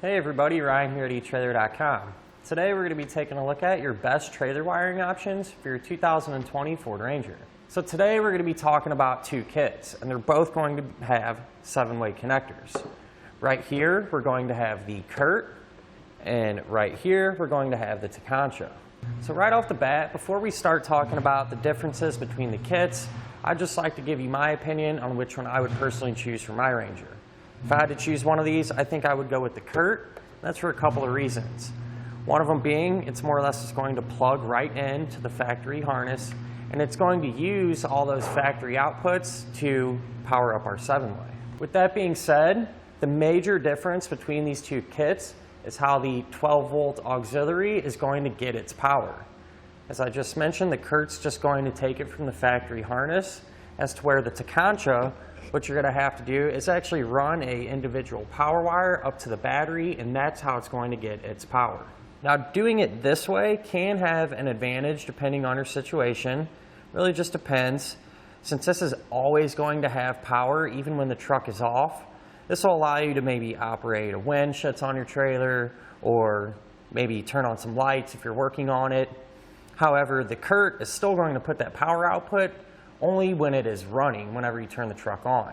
Hey everybody, Ryan here at etrailer.com. Today we're going to be taking a look at your best trailer wiring options for your 2020 Ford Ranger. So today we're going to be talking about two kits, and they're both going to have 7-way connectors. Right here we're going to have the Curt, and right here we're going to have the Tekonsha. So right off the bat, before we start talking about the differences between the kits, I'd just like to give you my opinion on which one I would personally choose for my Ranger. If I had to choose one of these, I think I would go with the Curt. That's for a couple of reasons. One of them being, it's more or less just going to plug right into the factory harness, and it's going to use all those factory outputs to power up our 7-way. With that being said, the major difference between these two kits is how the 12-volt auxiliary is going to get its power. As I just mentioned, the Curt's just going to take it from the factory harness, as to where the Tekonsha, what you're going to have to do is actually run a individual power wire up to the battery, and that's how it's going to get its power. Now, doing it this way can have an advantage depending on your situation. Really just depends. Since this is always going to have power even when the truck is off, this will allow you to maybe operate a winch that's on your trailer, or maybe turn on some lights if you're working on it. However, the Curt is still going to put that power output only when it is running, whenever you turn the truck on.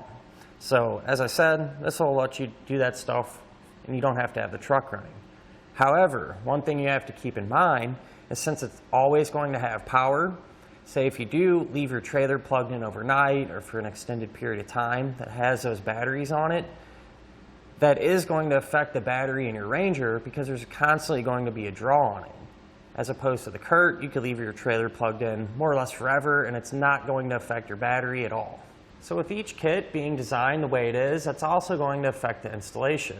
So as I said, this will let you do that stuff and you don't have to have the truck running. However, one thing you have to keep in mind is, since it's always going to have power, say if you do leave your trailer plugged in overnight or for an extended period of time that has those batteries on it, that is going to affect the battery in your Ranger, because there's constantly going to be a draw on it. As opposed to the Curt, you could leave your trailer plugged in more or less forever and it's not going to affect your battery at all. So with each kit being designed the way it is, that's also going to affect the installation.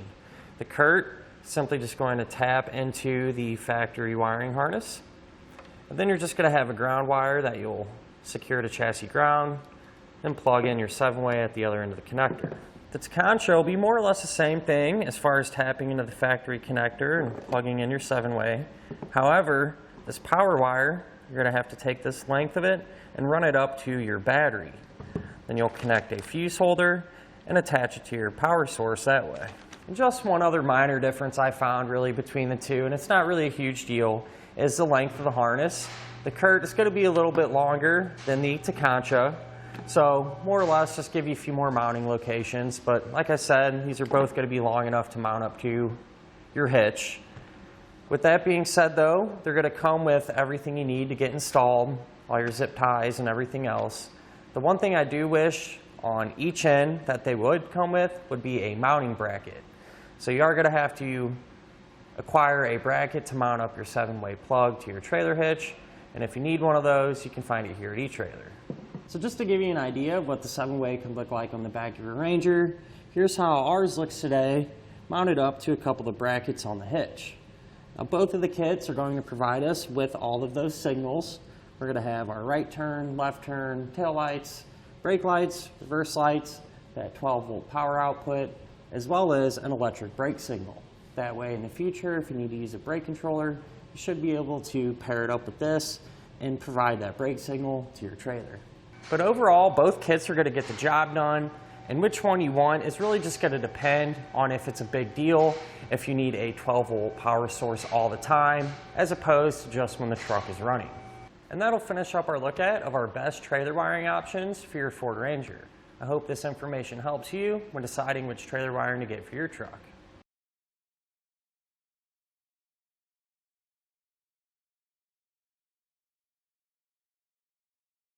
The Curt, simply just going to tap into the factory wiring harness. And then you're just going to have a ground wire that you'll secure to chassis ground, and plug in your 7-way at the other end of the connector. The Tekonsha will be more or less the same thing as far as tapping into the factory connector and plugging in your 7-way. However, this power wire, you're going to have to take this length of it and run it up to your battery. Then you'll connect a fuse holder and attach it to your power source that way. And just one other minor difference I found really between the two, and it's not really a huge deal, is the length of the harness. The Curt is going to be a little bit longer than the Tekonsha. So more or less just give you a few more mounting locations, but like I said, these are both going to be long enough to mount up to your hitch. With that being said though, they're going to come with everything you need to get installed, all your zip ties and everything else. The one thing I do wish on each end that they would come with would be a mounting bracket. So you are going to have to acquire a bracket to mount up your 7-way plug to your trailer hitch, and if you need one of those, you can find it here at eTrailer. So just to give you an idea of what the 7-way could look like on the back of your Ranger, here's how ours looks today, mounted up to a couple of brackets on the hitch. Now both of the kits are going to provide us with all of those signals. We're going to have our right turn, left turn, tail lights, brake lights, reverse lights, that 12-volt power output, as well as an electric brake signal. That way in the future, if you need to use a brake controller, you should be able to pair it up with this and provide that brake signal to your trailer. But overall, both kits are going to get the job done, and which one you want is really just going to depend on if it's a big deal, if you need a 12-volt power source all the time, as opposed to just when the truck is running. And that'll finish up our look at of our best trailer wiring options for your Ford Ranger. I hope this information helps you when deciding which trailer wiring to get for your truck.